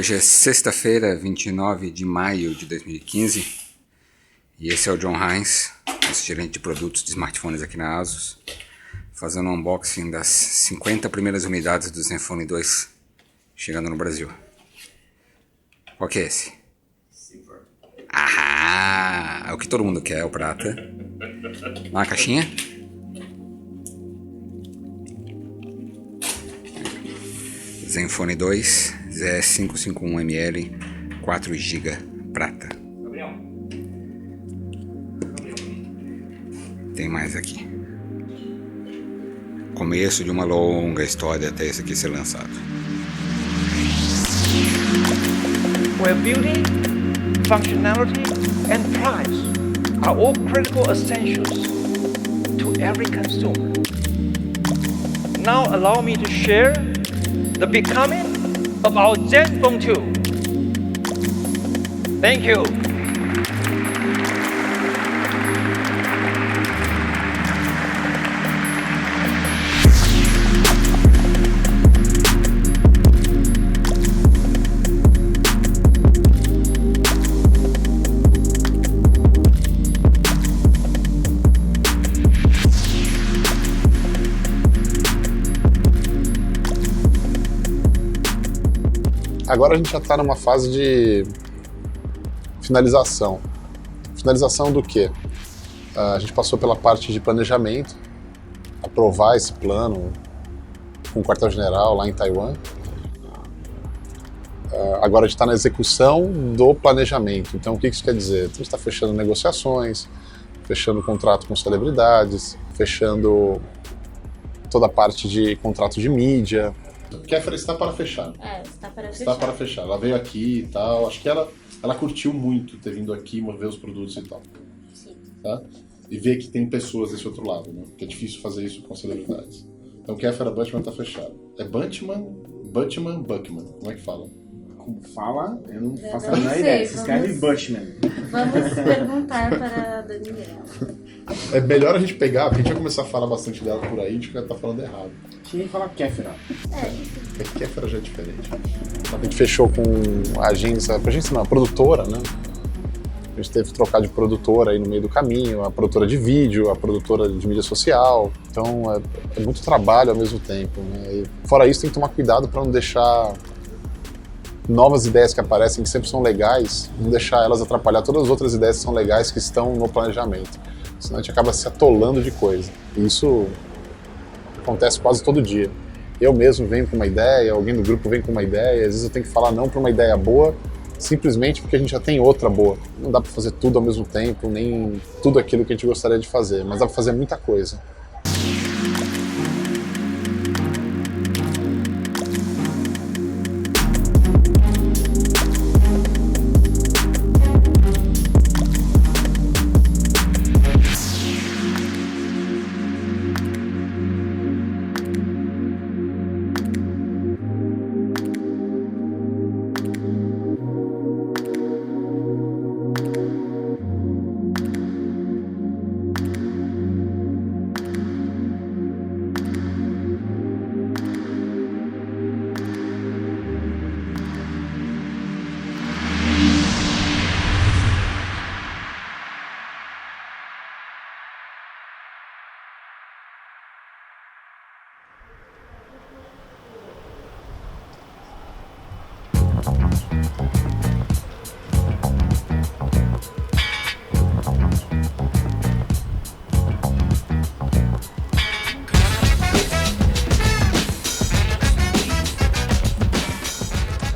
Hoje é sexta-feira, 29 de maio de 2015 e esse é o John Heinz, nosso gerente de produtos de smartphones aqui na ASUS, fazendo um unboxing das 50 primeiras unidades do Zenfone 2 chegando no Brasil. Qual que é esse? Ah, é o que todo mundo quer, é o prata. Uma caixinha. Zenfone 2 ZS551ml 4GB prata. Tem mais aqui. Começo de uma longa história até esse aqui ser lançado. Where beauty, functionality and price are all critical essentials to every consumer. Now allow me to share the becoming of our Zenfone 2. Thank you. Agora a gente já está numa fase de finalização. Finalização do quê? A gente passou pela parte de planejamento, aprovar esse plano com o quartel-general lá em Taiwan. Agora a gente está na execução do planejamento. Então o que isso quer dizer? A gente está fechando negociações, fechando contrato com celebridades, fechando toda a parte de contrato de mídia. Kéfera está para fechar. Está para fechar. Está para fechar. Ela veio aqui e tal. Acho que ela curtiu muito ter vindo aqui, ver os produtos e tal. Sim. Tá? E ver que tem pessoas desse outro lado, né? Porque é difícil fazer isso com celebridades. Então, Kéfera Buchmann está fechado. É Buchmann? Como é que fala? Como fala? Eu não faço a não menor sei, ideia. Se escreve vamos- Bushman. Vamos perguntar para a Daniela. É melhor a gente pegar, porque a gente vai começar a falar bastante dela por aí, a gente vai estar falando errado. Quem fala Kéfera? É que Kéfera já é diferente. A gente fechou com a agência não, a produtora, né? A gente teve que trocar de produtora aí no meio do caminho, a produtora de vídeo, a produtora de mídia social. Então é muito trabalho ao mesmo tempo, né? E fora isso, tem que tomar cuidado para não deixar novas ideias que aparecem, que sempre são legais, não deixar elas atrapalhar todas as outras ideias que são legais, que estão no planejamento. Senão a gente acaba se atolando de coisa. E isso acontece quase todo dia. Eu mesmo venho com uma ideia, alguém do grupo vem com uma ideia, às vezes eu tenho que falar não para uma ideia boa, simplesmente porque a gente já tem outra boa. Não dá para fazer tudo ao mesmo tempo, nem tudo aquilo que a gente gostaria de fazer, mas dá para fazer muita coisa.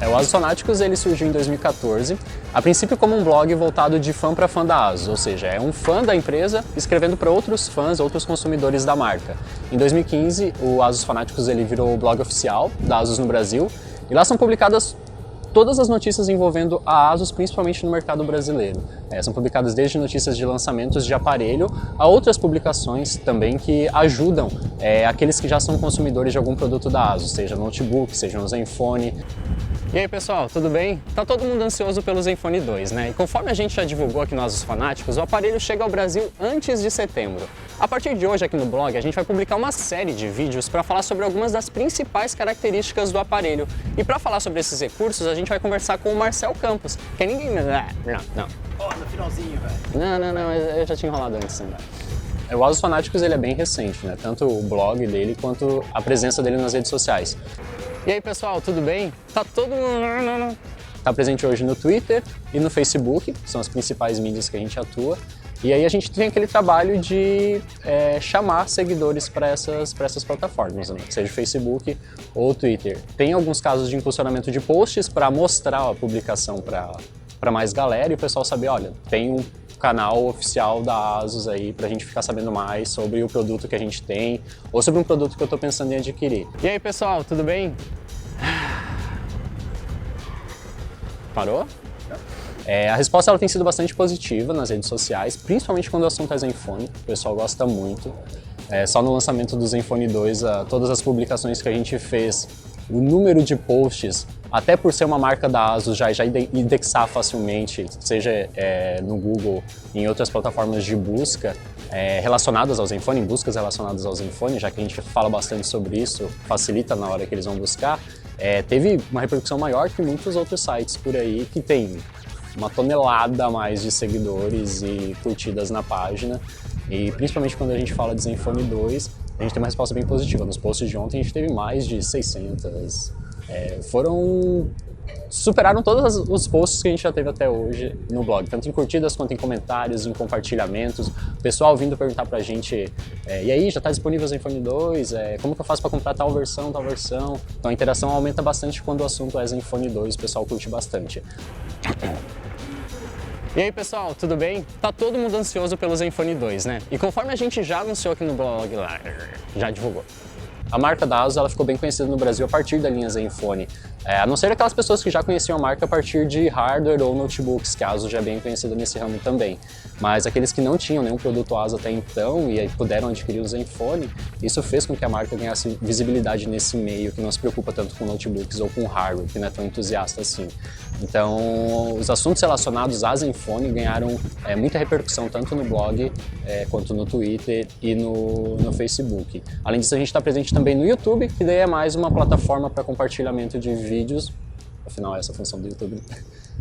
O ASUS Fanáticos ele surgiu em 2014, a princípio como um blog voltado de fã para fã da ASUS, ou seja, é um fã da empresa escrevendo para outros fãs, outros consumidores da marca. Em 2015, o ASUS Fanáticos ele virou o blog oficial da ASUS no Brasil, e lá são publicadas todas as notícias envolvendo a ASUS, principalmente no mercado brasileiro. São publicadas desde notícias de lançamentos de aparelho a outras publicações também que ajudam aqueles que já são consumidores de algum produto da ASUS, seja notebook, seja um Zenfone. E aí pessoal, tudo bem? Tá todo mundo ansioso pelo Zenfone 2, né? E conforme a gente já divulgou aqui no Asus Fanáticos, o aparelho chega ao Brasil antes de setembro. A partir de hoje aqui no blog a gente vai publicar uma série de vídeos para falar sobre algumas das principais características do aparelho. E para falar sobre esses recursos a gente vai conversar com o Marcel Campos, que é ninguém... Não. Ó, no finalzinho, velho. Não, eu já tinha enrolado antes, né? O Asus Fanáticos ele é bem recente, né? Tanto o blog dele quanto a presença dele nas redes sociais. E aí pessoal, tudo bem? Tá todo mundo... Tá presente hoje no Twitter e no Facebook, que são as principais mídias que a gente atua. E aí a gente tem aquele trabalho de chamar seguidores para essas plataformas, né? Seja Facebook ou Twitter. Tem alguns casos de impulsionamento de posts para mostrar a publicação para mais galera e o pessoal saber, olha, tem um canal oficial da Asus aí pra gente ficar sabendo mais sobre o produto que a gente tem ou sobre um produto que eu tô pensando em adquirir. E aí pessoal, tudo bem? Parou? A resposta ela tem sido bastante positiva nas redes sociais, principalmente quando o assunto é Zenfone, o pessoal gosta muito. Só no lançamento do Zenfone 2, todas as publicações que a gente fez, o número de posts, até por ser uma marca da Asus, já indexar facilmente, seja no Google e em outras plataformas de busca relacionadas ao Zenfone, em buscas relacionadas ao Zenfone, já que a gente fala bastante sobre isso, facilita na hora que eles vão buscar, teve uma repercussão maior que muitos outros sites por aí que tem uma tonelada a mais de seguidores e curtidas na página. E principalmente quando a gente fala de Zenfone 2, a gente tem uma resposta bem positiva. Nos posts de ontem a gente teve mais de 600. Superaram todos os posts que a gente já teve até hoje no blog, tanto em curtidas quanto em comentários, em compartilhamentos. O pessoal vindo perguntar pra gente, e aí, já tá disponível o Zenfone 2? Como que eu faço pra comprar tal versão? Então a interação aumenta bastante quando o assunto é Zenfone 2, o pessoal curte bastante. E aí pessoal, tudo bem? Tá todo mundo ansioso pelo Zenfone 2, né? E conforme a gente já anunciou aqui no blog lá, já divulgou. A marca da Asus ela ficou bem conhecida no Brasil a partir da linha Zenfone, a não ser aquelas pessoas que já conheciam a marca a partir de hardware ou notebooks, que a Asus já é bem conhecida nesse ramo também. Mas aqueles que não tinham nenhum produto Asus até então e aí puderam adquirir o Zenfone, isso fez com que a marca ganhasse visibilidade nesse meio, que não se preocupa tanto com notebooks ou com hardware, que não é tão entusiasta assim. Então, os assuntos relacionados a Zenfone ganharam muita repercussão tanto no blog quanto no Twitter e no Facebook. Além disso, a gente está presente também no YouTube, que daí é mais uma plataforma para compartilhamento de vídeos, afinal é essa a função do YouTube,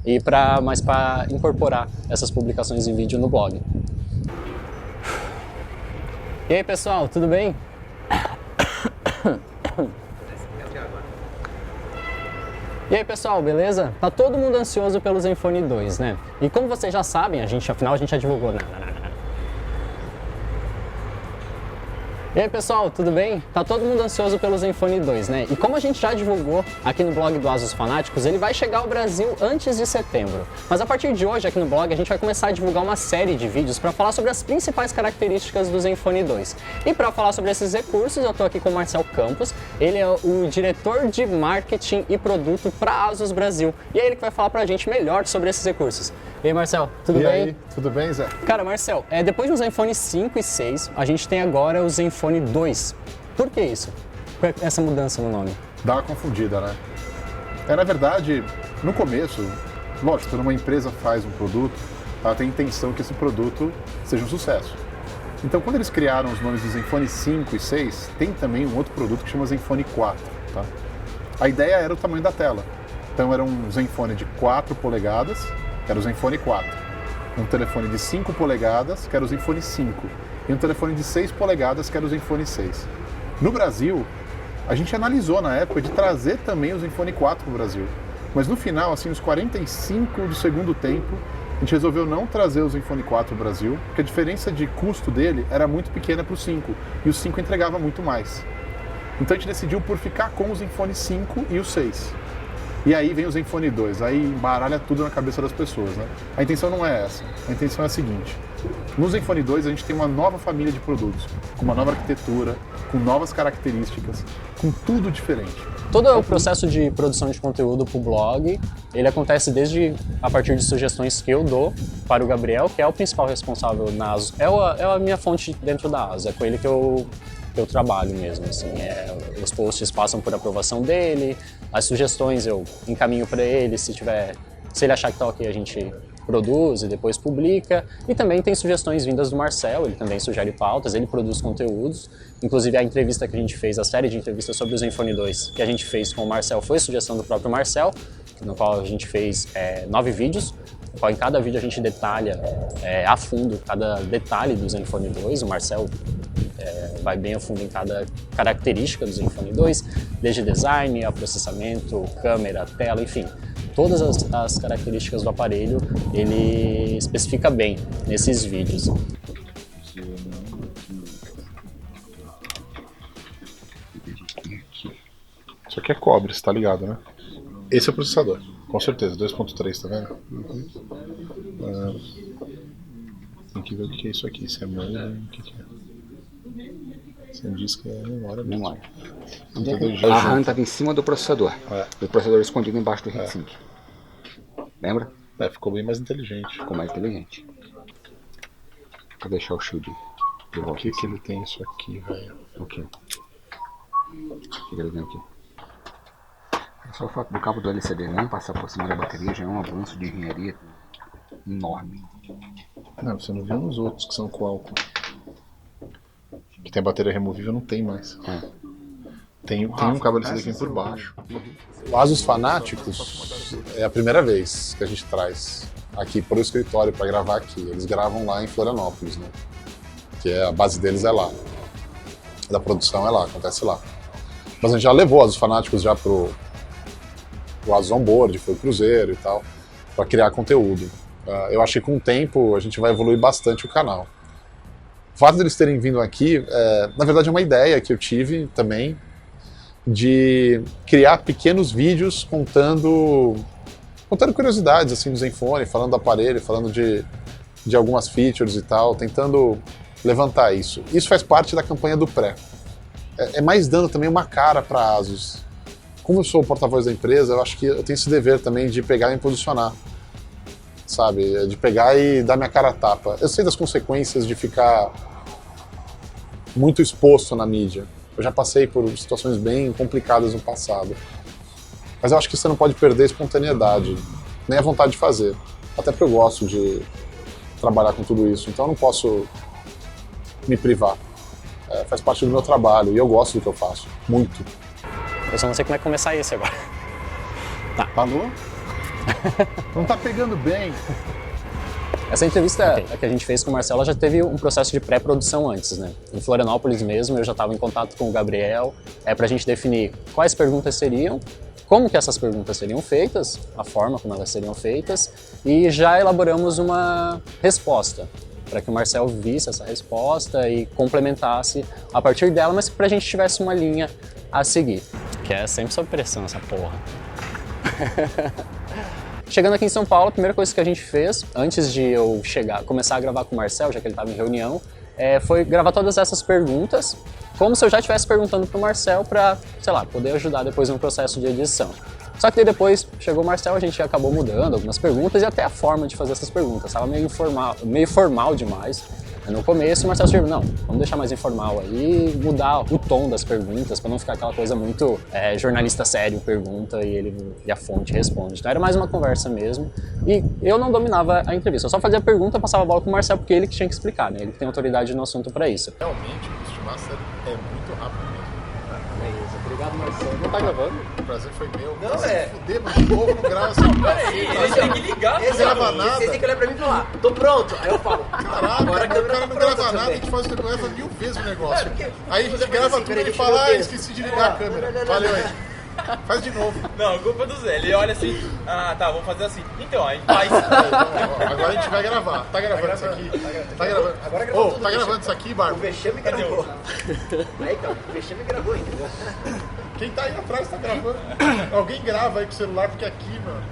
e para incorporar essas publicações em vídeo no blog. E aí pessoal, tudo bem? E aí pessoal, beleza? Tá todo mundo ansioso pelo Zenfone 2, né? E como vocês já sabem, afinal a gente já divulgou, E aí pessoal, tudo bem? Tá todo mundo ansioso pelo Zenfone 2, né? E como a gente já divulgou aqui no blog do Asus Fanáticos, ele vai chegar ao Brasil antes de setembro. Mas a partir de hoje aqui no blog a gente vai começar a divulgar uma série de vídeos para falar sobre as principais características do Zenfone 2. E para falar sobre esses recursos, eu tô aqui com o Marcel Campos, ele é o diretor de marketing e produto para Asus Brasil. E é ele que vai falar pra gente melhor sobre esses recursos. E aí Marcel, tudo bem? E aí, tudo bem, Zé? Cara, Marcel, depois do Zenfone 5 e 6, a gente tem agora o Zenfone 2. Por que isso? Por que essa mudança no nome? Dá uma confundida, né? Na verdade, no começo, lógico, quando uma empresa faz um produto, ela tem a intenção que esse produto seja um sucesso. Então, quando eles criaram os nomes do Zenfone 5 e 6, tem também um outro produto que chama Zenfone 4, tá? A ideia era o tamanho da tela. Então, era um Zenfone de 4 polegadas, que era o Zenfone 4. Um telefone de 5 polegadas, que era o Zenfone 5. E um telefone de 6 polegadas, que era o Zenfone 6. No Brasil, a gente analisou na época de trazer também o Zenfone 4 para o Brasil. Mas no final, assim, nos 45 do segundo tempo, a gente resolveu não trazer o Zenfone 4 para o Brasil, porque a diferença de custo dele era muito pequena para o 5. E o 5 entregava muito mais. Então a gente decidiu por ficar com o Zenfone 5 e o 6. E aí vem o Zenfone 2, aí embaralha tudo na cabeça das pessoas, né? A intenção não é essa, a intenção é a seguinte. No Zenfone 2 a gente tem uma nova família de produtos, com uma nova arquitetura, com novas características, com tudo diferente. Todo o processo de produção de conteúdo para o blog, ele acontece a partir de sugestões que eu dou para o Gabriel, que é o principal responsável na Asus. É a minha fonte dentro da Asus, é com ele que eu eu trabalho mesmo, assim. Os posts passam por aprovação dele, as sugestões eu encaminho para ele, se ele achar que tá ok, a gente produz e depois publica. E também tem sugestões vindas do Marcel, ele também sugere pautas, ele produz conteúdos. Inclusive a entrevista que a gente fez, a série de entrevistas sobre o Zenfone 2 que a gente fez com o Marcel foi sugestão do próprio Marcel, no qual a gente fez 9 vídeos, no qual em cada vídeo a gente detalha a fundo cada detalhe do Zenfone 2. O Marcel vai bem a fundo em cada característica do Zenfone 2, desde design, a processamento, câmera, tela, enfim. Todas as características do aparelho ele especifica bem nesses vídeos. Isso aqui é cobre, você tá ligado, né? Esse é o processador, com certeza, 2.3, tá vendo? Tem que ver o que é isso aqui, se é modem, o que é. Você diz que é memória mesmo. Memória. A RAM estava em cima do processador. E o processador escondido embaixo do heatsink. Lembra? Ficou bem mais inteligente. Ficou mais inteligente. Vou deixar o shield de volta. Por que ele tem isso aqui, velho? O quê? O que ele tem aqui? Só o fato do cabo do LCD não passar por cima da bateria já é um avanço de engenharia enorme. Não, você não viu nos outros que são Qualcomm. Que tem a bateria removível, não tem mais. Tem um cabo LCD aqui por baixo. O Asus Fanáticos é a primeira vez que a gente traz aqui para o escritório para gravar aqui. Eles gravam lá em Florianópolis, né? Que a base deles é lá. Da produção é lá, acontece lá. Mas a gente já levou Asus Fanáticos já pro Asus Onboard, foi o Cruzeiro e tal, para criar conteúdo. Eu acho que com o tempo a gente vai evoluir bastante o canal. O fato deles terem vindo aqui, na verdade é uma ideia que eu tive também, de criar pequenos vídeos contando curiosidades assim, do Zenfone, falando do aparelho, falando de algumas features e tal, tentando levantar isso. Isso faz parte da campanha do pré. É mais dando também uma cara para a Asus. Como eu sou o porta-voz da empresa, eu acho que eu tenho esse dever também de pegar e me posicionar. Sabe? De pegar e dar minha cara a tapa. Eu sei das consequências de ficar muito exposto na mídia. Eu já passei por situações bem complicadas no passado. Mas eu acho que você não pode perder a espontaneidade, nem a vontade de fazer. Até porque eu gosto de trabalhar com tudo isso, então eu não posso me privar. Faz parte do meu trabalho e eu gosto do que eu faço, muito. Eu só não sei como é que começar esse agora. Tá. Falou? Não tá pegando bem. Essa entrevista que a gente fez com o Marcelo já teve um processo de pré-produção antes, né? Em Florianópolis mesmo, eu já estava em contato com o Gabriel, pra gente definir quais perguntas seriam, como que essas perguntas seriam feitas, a forma como elas seriam feitas, e já elaboramos uma resposta, para que o Marcel visse essa resposta e complementasse a partir dela, mas para a gente tivesse uma linha a seguir. Que é sempre sob pressão essa porra. Chegando aqui em São Paulo, a primeira coisa que a gente fez, antes de eu começar a gravar com o Marcel, já que ele estava em reunião, foi gravar todas essas perguntas, como se eu já estivesse perguntando para o Marcel para, sei lá, poder ajudar depois no processo de edição. Só que daí depois chegou o Marcel, a gente acabou mudando algumas perguntas e até a forma de fazer essas perguntas. Estava meio formal demais no começo, e o Marcel sugeriu, não, vamos deixar mais informal aí, mudar o tom das perguntas, para não ficar aquela coisa muito jornalista sério pergunta e a fonte responde. Então era mais uma conversa mesmo, e eu não dominava a entrevista, eu só fazia a pergunta, passava a bola com o Marcel, porque ele que tinha que explicar, né? Ele que tem autoridade no assunto para isso. Realmente, o estimar sério é muito rápido mesmo. Beleza, obrigado, Marcelo. Não tá gravando? O prazer foi meu. Não, Fuder, mas o povo não grava essa Peraí, ele tem que ligar. Não grava nada. Você tem que olhar pra mim e falar, tô pronto. Aí eu falo, Caraca, agora a o câmera cara tá não pronta grava nada, a também. gente faz leva 1000 vezes o negócio. Porque Aí a gente você grava faz assim, tudo e peraí, ele deixa eu fala, ver. esqueci de ligar a câmera. Valeu aí. Faz de novo. Não, a culpa é do Zé. Ele olha assim, tá, vamos fazer assim. Então, aí faz. Agora a gente vai gravar. Tá gravando isso aqui? Tá gravando. Agora gravou tudo, Tá gravando isso aqui, O Barba? vexame gravou. Aí, então, o vexame gravou ainda. Quem tá aí atrás tá gravando. Alguém grava aí com o celular, porque aqui, mano.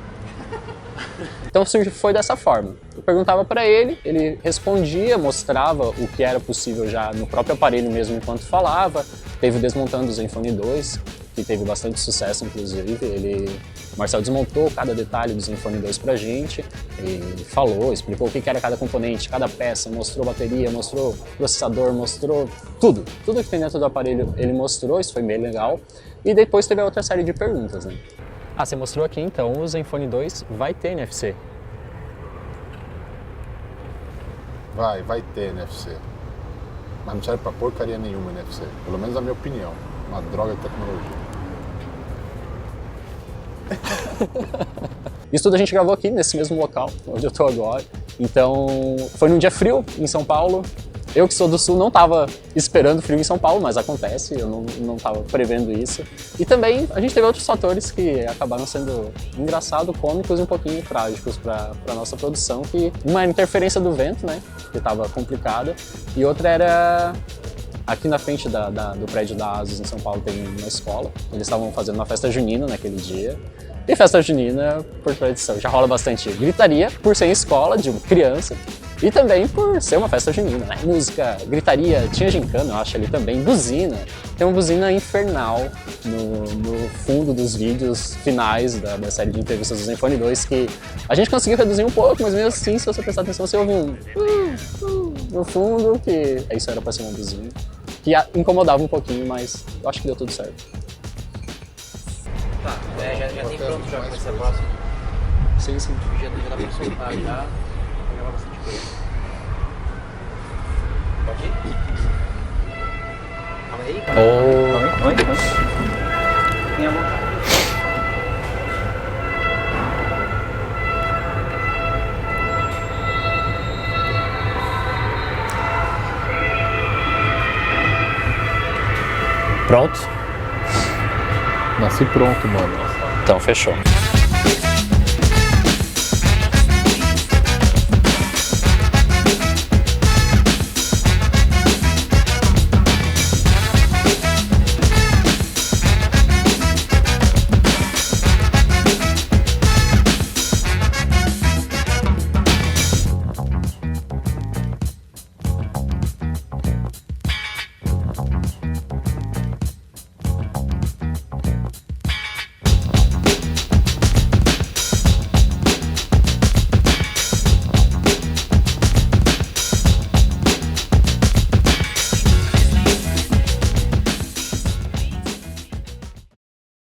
Então foi dessa forma. Eu perguntava para ele respondia, mostrava o que era possível já no próprio aparelho mesmo enquanto falava. Teve o Desmontando o Zenfone 2, que teve bastante sucesso, inclusive. Ele O Marcel desmontou cada detalhe do Zenfone 2 pra gente, e falou, explicou o que era cada componente, cada peça, mostrou bateria, mostrou processador, mostrou tudo. Tudo que tem dentro do aparelho ele mostrou, isso foi bem legal. E depois teve a outra série de perguntas, né? Ah, você mostrou aqui então, o Zenfone 2 vai ter NFC. Vai ter NFC. Mas não serve pra porcaria nenhuma NFC. Pelo menos na minha opinião. Uma droga de tecnologia. Isso tudo a gente gravou aqui, nesse mesmo local, onde eu tô agora. Então, foi num dia frio, em São Paulo. Eu que sou do Sul não estava esperando frio em São Paulo, mas acontece, eu não estava prevendo isso. E também a gente teve outros fatores que acabaram sendo engraçados, cômicos e um pouquinho trágicos para a nossa produção, que uma interferência do vento, né, que estava complicada, e outra era aqui na frente do prédio da ASUS em São Paulo tem uma escola, eles estavam fazendo uma festa junina naquele dia. E festa junina, por tradição, já rola bastante gritaria por ser em escola de uma criança. E também por ser uma festa junina, né? Música, gritaria, tinha gincana, eu acho, ali também, buzina. Tem uma buzina infernal no fundo dos vídeos finais da série de entrevistas do Zenfone 2, que a gente conseguiu reduzir um pouco, mas mesmo assim, se você prestar atenção, você ouve um no fundo, que isso era pra ser uma buzina, que incomodava um pouquinho, mas eu acho que deu tudo certo. Tá, já tem pronto já pra ser a próxima? Sim. Já dá pra soltar já. Vai bastante coisa. Pode ir? Calma aí. Oi? Tenha vontade. Pronto? Nasci pronto, mano. Então, fechou.